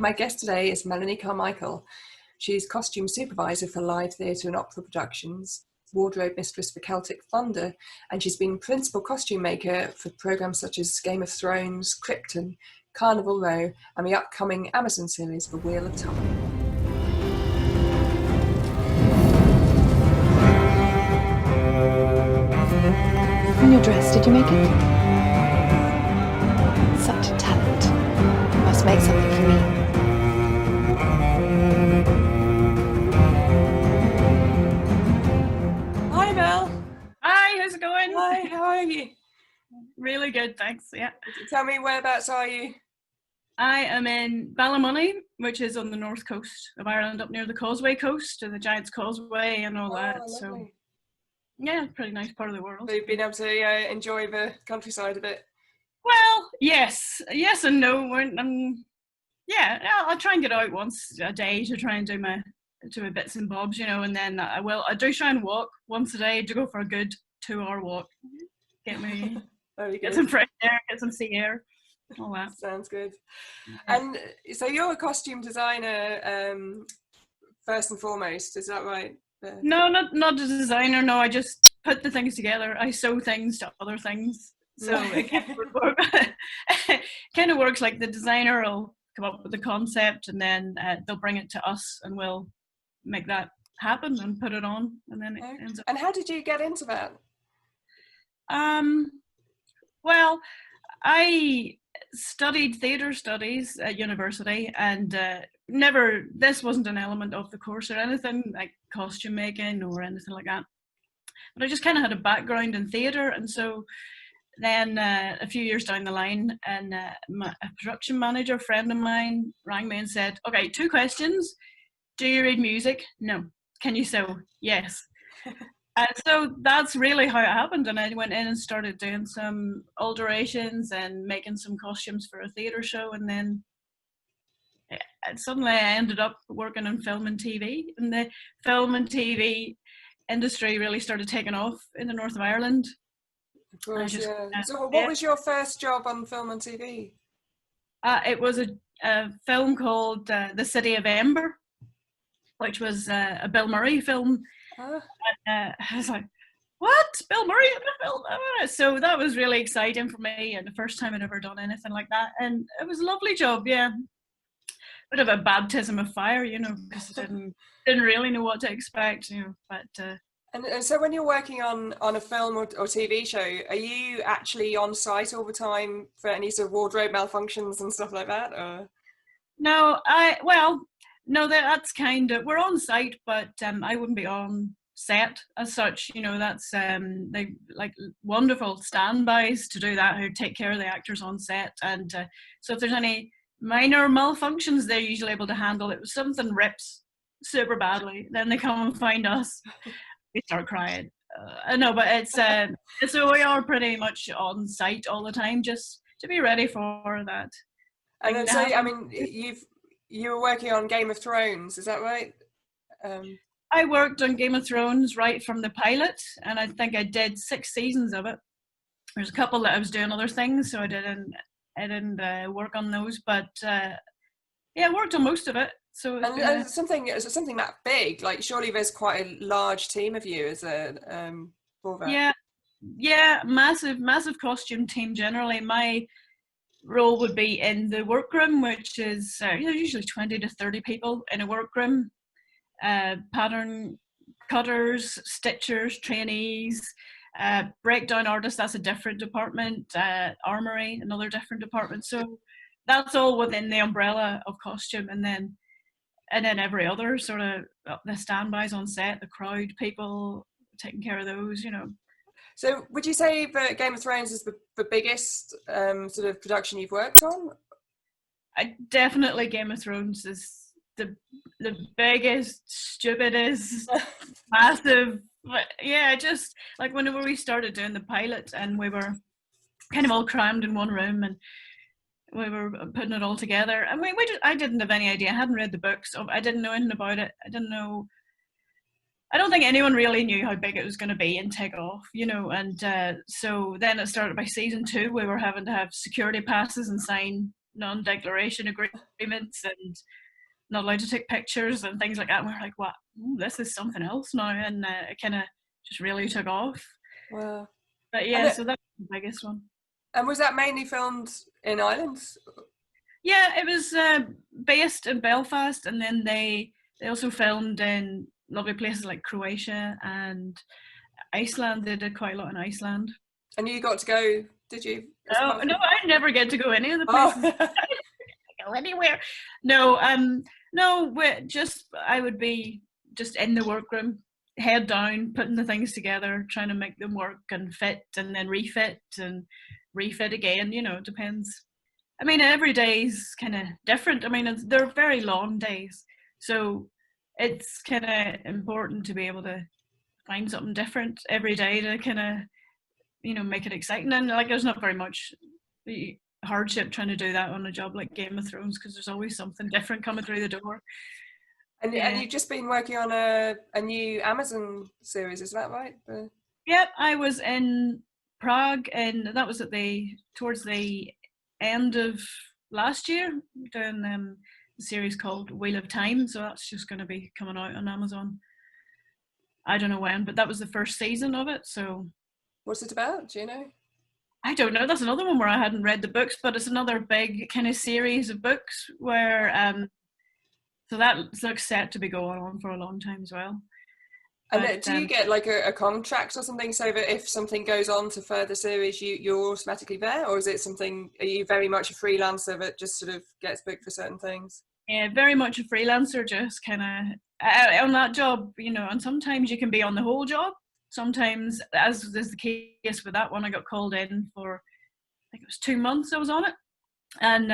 My guest today is Melanie Carmichael. She's costume supervisor for live theatre and opera productions, wardrobe mistress for Celtic Thunder, and she's been principal costume maker for programmes such as Game of Thrones, Krypton, Carnival Row, and the upcoming Amazon series The Wheel of Time. And your dress, did you make it? Such a talent. You must make something for me. Hi, Mel. Hi, how's it going? Hi, how are you? Really good, thanks. Yeah. Tell me, whereabouts are you? I am in Ballymoney, which is on the north coast of Ireland, up near the Causeway Coast and the Giant's Causeway and all that. Lovely. So, yeah, pretty nice part of the world. So you've been able to enjoy the countryside a bit? Well, yes and no. I'll try and get out once a day to try and do my bits and bobs, and then I do try and walk once a day to go for a good 2-hour walk. Get some fresh air, get some sea air, all that. Sounds good. Yeah. And so you're a costume designer first and foremost, is that right? No, not a designer. No, I just put the things together. I sew things to other things. So it kind of works like the designer will come up with the concept and then they'll bring it to us and we'll make that happen and put it on, and then it ends up. And how did you get into that? Well, I studied theatre studies at university, and this wasn't an element of the course or anything like costume making or anything like that. But I just kind of had a background in theatre, and so then a few years down the line, and a production manager friend of mine rang me and said, "Okay, 2 questions. Do you read music? No. Can you sew? Yes." And so that's really how it happened, and I went in and started doing some alterations and making some costumes for a theatre show, and then suddenly I ended up working on film and TV, and the film and TV industry really started taking off in the north of Ireland. Of course, So what was your first job on film and TV? It was a film called The City of Ember, which was a Bill Murray film. And, I was like, what? Bill Murray in a film? So that was really exciting for me, and the first time I'd ever done anything like that. And it was a lovely job, yeah. Bit of a baptism of fire, because I didn't really know what to expect, but... And so when you're working on a film or TV show, are you actually on site all the time for any sort of wardrobe malfunctions and stuff like that? Or? No, that's kind of, we're on site, but I wouldn't be on set as such. That's they like wonderful standbys to do that, who take care of the actors on set. And so if there's any minor malfunctions, they're usually able to handle it. If something rips super badly, then they come and find us. We start crying. No, but it's so we are pretty much on site all the time, just to be ready for that. And then, so you were working on Game of Thrones, is that right? I worked on Game of Thrones right from the pilot, and I think I did 6 seasons of it. There's a couple that I was doing other things, so I didn't work on those, but I worked on most of it. So and something that big, like surely there's quite a large team of you as a for that. Yeah, massive costume team. Generally, my role would be in the workroom, which is usually 20 to 30 people in a workroom. Pattern cutters, stitchers, trainees, breakdown artists, that's a different department, armory, another different department. So that's all within the umbrella of costume, and then every other sort of the standbys on set, the crowd people, taking care of those, So would you say that Game of Thrones is the biggest sort of production you've worked on? Definitely Game of Thrones is the biggest, stupidest, massive. Yeah, just like whenever we started doing the pilot and we were kind of all crammed in one room and we were putting it all together. I mean, I didn't have any idea. I hadn't read the books. I didn't know anything about it. I don't think anyone really knew how big it was going to be and take off, and so then it started by season 2. We were having to have security passes and sign non-declaration agreements and not allowed to take pictures and things like that. And we were like, "What? Ooh, this is something else now," and it kind of just really took off. Wow. But yeah, so that's the biggest one. And was that mainly filmed in Ireland? Yeah, it was based in Belfast, and then they also filmed in lovely places like Croatia and Iceland. They did quite a lot in Iceland. And you got to go, did you? Oh no, I never get to go any of the places. Go anywhere. No, no. I would be just in the workroom, head down, putting the things together, trying to make them work and fit, and then refit again. You know, it depends. I mean, every day's kind of different. I mean, they're very long days, so it's kind of important to be able to find something different every day to kind of, make it exciting. And like, there's not very much hardship trying to do that on a job like Game of Thrones, because there's always something different coming through the door. And you've just been working on a new Amazon series, is that right? Yep, I was in Prague, and that was towards the end of last year, doing a series called Wheel of Time. So that's just going to be coming out on Amazon. I don't know when, but that was the first season of it. So what's it about? Do you know? I don't know. That's another one where I hadn't read the books, but it's another big kind of series of books where so that looks set to be going on for a long time as well. And do you get like a contract or something, so that if something goes on to further series, you're automatically there, or is it something? Are you very much a freelancer that just sort of gets booked for certain things? Yeah, very much a freelancer, just kind of on that job, and sometimes you can be on the whole job. Sometimes, as is the case with that one, I got called in for, I think it was 2 months I was on it. And,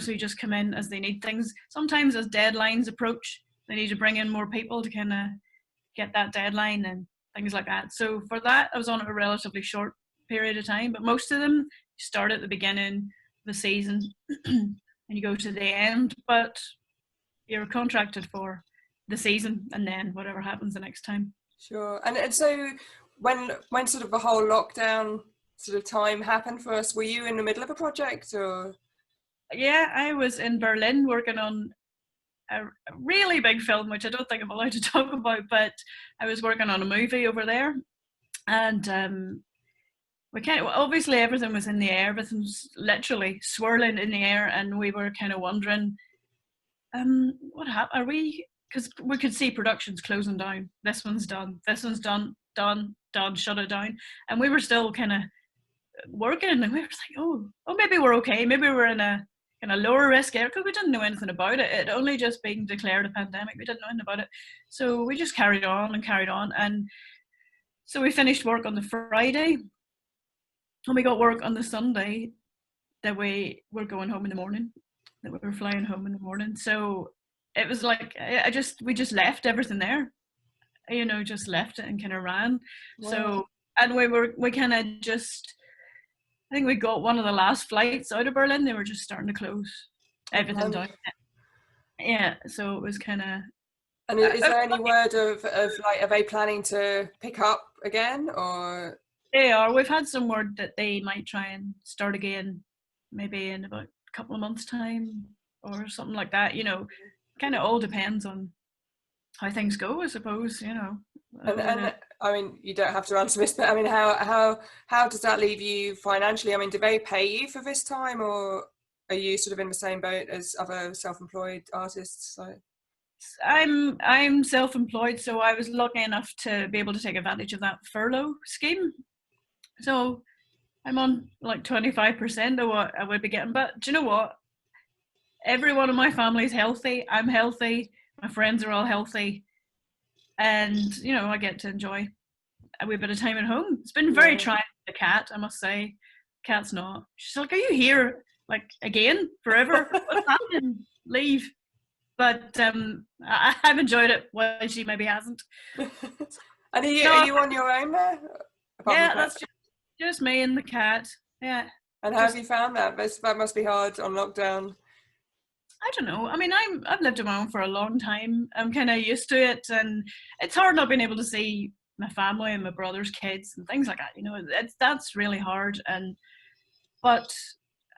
so you just come in as they need things. Sometimes as deadlines approach, they need to bring in more people to kind of get that deadline and things like that. So for that, I was on it a relatively short period of time, but most of them start at the beginning of the season and you go to the end, but you're contracted for the season and then whatever happens the next time. Sure. And so when sort of the whole lockdown sort of time happened for us, were you in the middle of a project or? Yeah, I was in Berlin working on a really big film, which I don't think I'm allowed to talk about, but I was working on a movie over there. And we obviously everything was in the air, everything's literally swirling in the air, and we were kind of wondering, what happened? Because we could see productions closing down. This one's done, shut it down. And we were still kind of working, and we were like, oh, maybe we're okay. Maybe we're in a kind of lower risk area, because we didn't know anything about it. It only just being declared a pandemic. We didn't know anything about it. So we just carried on. And so we finished work on the Friday, and we got work on the Sunday that we were going home in the morning, that we were flying home in the morning. So it was like, we just left everything there, just left it and kind of ran. Wow. So, and we kind of just, I think we got one of the last flights out of Berlin. They were just starting to close everything down. Yeah, so it was kind of. And is there any word of like, are they planning to pick up again, or? They are. We've had some word that they might try and start again, maybe in about a couple of months' time or something like that. Kind of all depends on how things go, I suppose. And I mean, you don't have to answer this, but I mean, how does that leave you financially? I mean, do they pay you for this time, or are you sort of in the same boat as other self-employed artists? So I'm self-employed, so I was lucky enough to be able to take advantage of that furlough scheme. So I'm on like 25% of what I would be getting. But do you know what? Everyone in my family is healthy. I'm healthy. My friends are all healthy. And, I get to enjoy a wee bit of time at home. It's been very trying for the cat, I must say. Cat's not. She's like, are you here, like, again, forever? What's happening? Leave. But I've enjoyed it while she maybe hasn't. And are you on your own there? Yeah, that's just me and the cat. Yeah. And how have you found that? That must be hard on lockdown. I don't know. I mean, I've lived on my own for a long time. I'm kind of used to it, and it's hard not being able to see my family and my brother's kids and things like that. That's really hard. But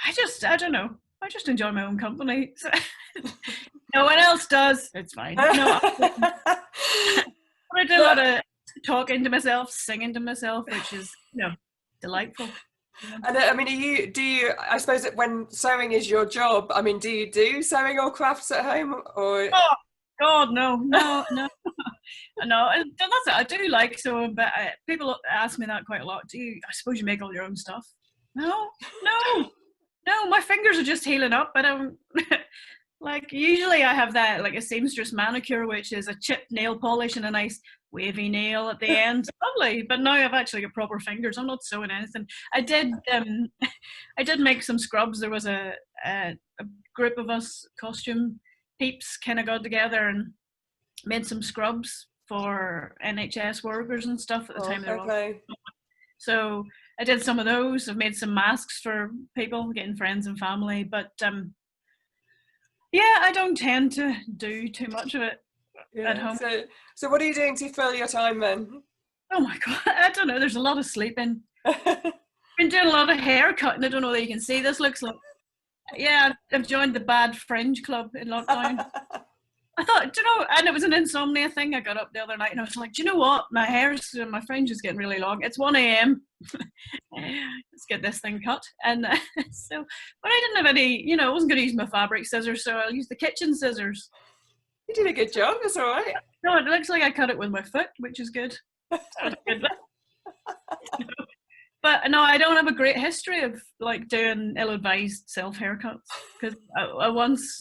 I don't know. I just enjoy my own company. So, no one else does. It's fine. No, I do a lot of talking to myself, singing to myself, which is, delightful. And I mean, do you, I suppose that when sewing is your job, I mean, do you do sewing or crafts at home, or? Oh, God, no. No, and that's it. I do like sewing, but people ask me that quite a lot. I suppose you make all your own stuff? No, my fingers are just healing up. I don't, like, usually I have that, like a seamstress manicure, which is a chipped nail polish and a nice wavy nail at the end. Lovely. But now I've actually got proper fingers. I'm not sewing anything. I did make some scrubs. There was a group of us costume peeps kind of got together and made some scrubs for NHS workers and stuff at the time they were on. So I did some of those. I've made some masks for people, getting friends and family. But I don't tend to do too much of it at home. So what are you doing to fill your time then? Oh my God, I don't know. There's a lot of sleeping. Been doing a lot of hair cutting. I don't know whether you can see. This looks like, I've joined the bad fringe club in lockdown. I thought, and it was an insomnia thing. I got up the other night and I was like, do you know what? My fringe is getting really long. It's 1 a.m. Let's get this thing cut. And but I didn't have any, I wasn't going to use my fabric scissors, so I'll use the kitchen scissors. You did a good job. That's all right. No, it looks like I cut it with my foot, which is good. But no, I don't have a great history of like doing ill-advised self haircuts, because I once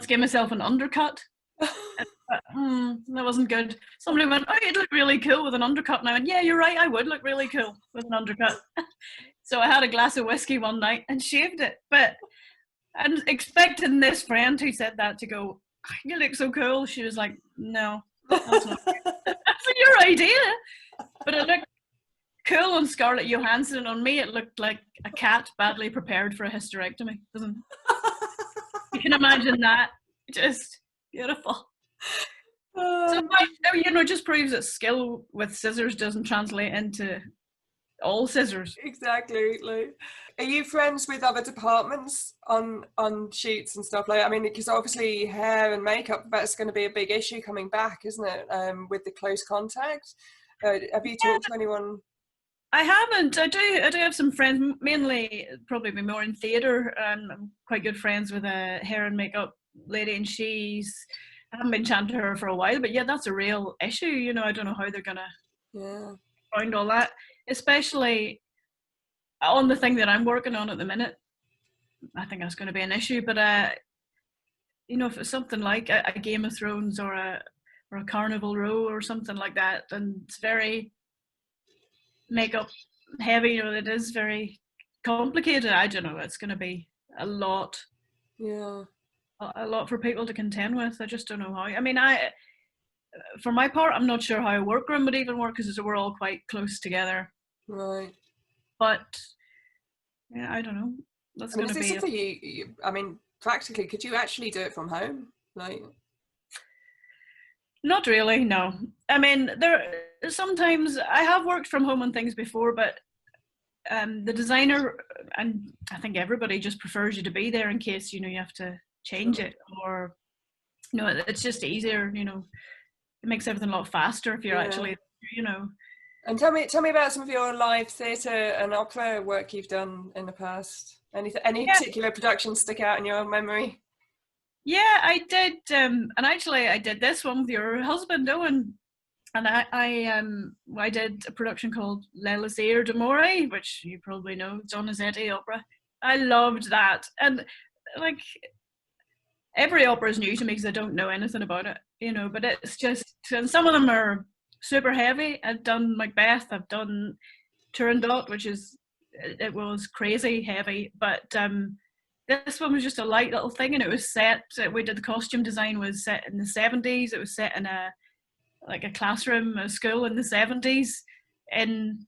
gave myself an undercut. That wasn't good. Somebody went, "Oh, you'd look really cool with an undercut," and I went, "Yeah, you're right. I would look really cool with an undercut." So I had a glass of whiskey one night and shaved it, but and expecting this friend who said that to go, "You look so cool." She was like, "No, that's not that's your idea." But it looked cool on Scarlett Johansson. On me, it looked like a cat badly prepared for a hysterectomy. You can imagine that. Just beautiful. So, it just proves that skill with scissors doesn't translate into all scissors. Exactly. Like, are you friends with other departments on shoots and stuff like that? I mean, because obviously hair and makeup, that's going to be a big issue coming back, isn't it? With the close contact. Have you talked to anyone? I haven't. I do have some friends, mainly probably be more in theatre. I'm quite good friends with a hair and makeup lady, and I haven't been chatting to her for a while, but that's a real issue. I don't know how they're gonna find all that, especially on the thing that I'm working on at the minute. I think that's going to be an issue, but if it's something like a Game of Thrones or a Carnival Row or something like that, and it's very makeup heavy, it is very complicated. I don't know, it's going to be a lot for people to contend with. I just don't know how. I mean, for my part, I'm not sure how a workroom would even work, because we're all quite close together, right? But I don't know. That's going to be something you I mean, practically, could you actually do it from home? Like, not really, no. I mean, sometimes I have worked from home on things before, but the designer, and I think everybody, just prefers you to be there in case you have to change it, or it's just easier. It makes everything a lot faster if you're actually And tell me about some of your live theatre and opera work you've done in the past. Any particular productions stick out in your memory? Yeah, I did, and actually I did this one with your husband, Owen, and I did a production called L'Elisir d'Amore, which you probably know, Donizetti opera. I loved that, and like, every opera is new to me because I don't know anything about it, but it's just, and some of them are super heavy. I've done Macbeth, I've done Turandot, which it was crazy heavy, but this one was just a light little thing, and it was set, we did the costume design, was set in the 70s. It was set in a classroom, a school in the 70s, in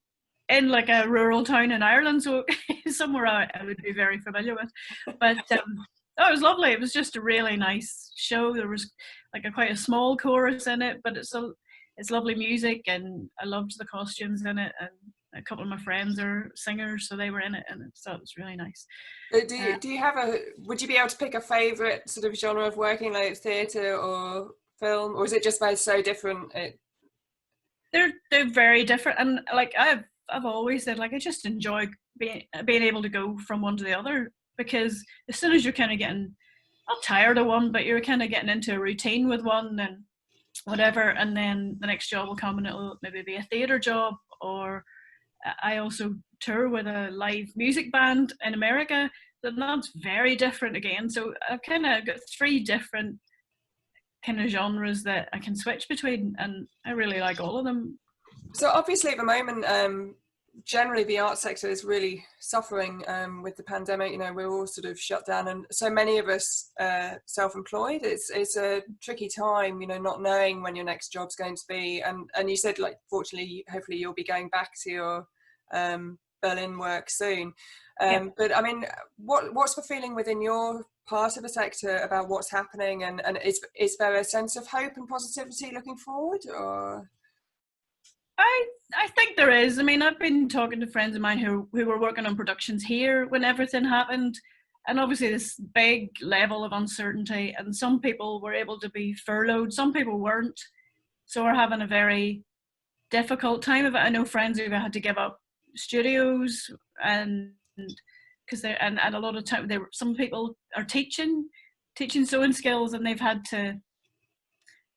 like a rural town in Ireland, so somewhere I would be very familiar with. But it was lovely. It was just a really nice show. There was like quite a small chorus in it, but it's lovely music, and I loved the costumes in it, and a couple of my friends are singers, so they were in it, and so it was really nice. Do you have would you be able to pick a favourite sort of genre of working, like theatre or film, or is it just so different? They're very different, and like I've always said, like I just enjoy being able to go from one to the other, because as soon as you're kind of getting not tired of one, but you're kind of getting into a routine with one and whatever, and then the next job will come and it'll maybe be a theatre job. Or I also tour with a live music band in America, then that's very different again. So I've kind of got 3 different kind of genres that I can switch between, and I really like all of them. So obviously at the moment, generally the art sector is really suffering with the pandemic. You know, we're all sort of shut down, and so many of us self-employed. It's a tricky time, you know, not knowing when your next job's going to be. And you said, like, fortunately, hopefully you'll be going back to your Berlin work soon. Yeah. But I mean, what's the feeling within your part of the sector about what's happening, and is there a sense of hope and positivity looking forward, or? I think there is. I mean, I've been talking to friends of mine who were working on productions here when everything happened, and obviously this big level of uncertainty, and some people were able to be furloughed, some people weren't, so we're having a very difficult time of it. I know friends who had to give up studios, and because they and a lot of time some people are teaching sewing skills, and they've had to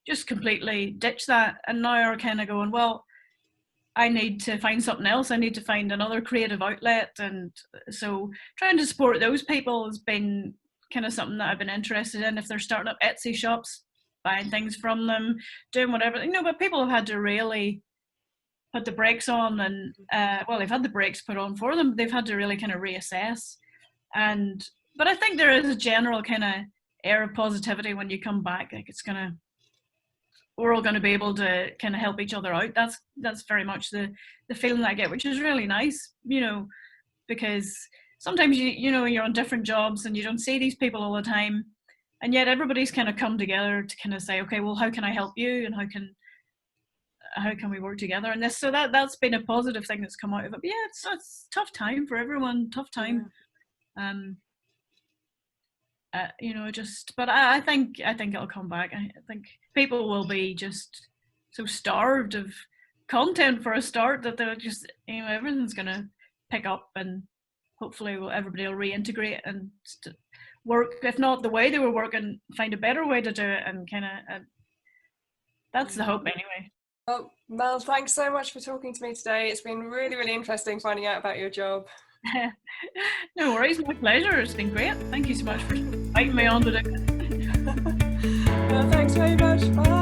just completely ditch that, and now are kind of going, well, I need to find something else. I need to find another creative outlet. And so trying to support those people has been kind of something that I've been interested in. If they're starting up Etsy shops, buying things from them, doing whatever, you know, but people have had to really put the brakes on, and well, they've had the brakes put on for them. They've had to really kind of reassess. But I think there is a general kind of air of positivity when you come back. Like we're all going to be able to kind of help each other out. That's very much the feeling that I get, which is really nice, you know, because sometimes you know you're on different jobs and you don't see these people all the time, and yet everybody's kind of come together to kind of say, okay, well, how can I help you, and how can we work together in this? So that's been a positive thing that's come out of it. But yeah, it's a tough time for everyone. Tough time. You know, but I think it'll come back. I think people will be just so starved of content for a start that they'll just, you know, everything's going to pick up, and hopefully everybody will reintegrate and work, if not the way they were working, find a better way to do it, and kind of that's the hope anyway. Well, Mel, thanks so much for talking to me today. It's been really, really interesting finding out about your job. No worries, my pleasure. It's been great. Thank you so much for inviting me on today. Well, thanks very much. Bye.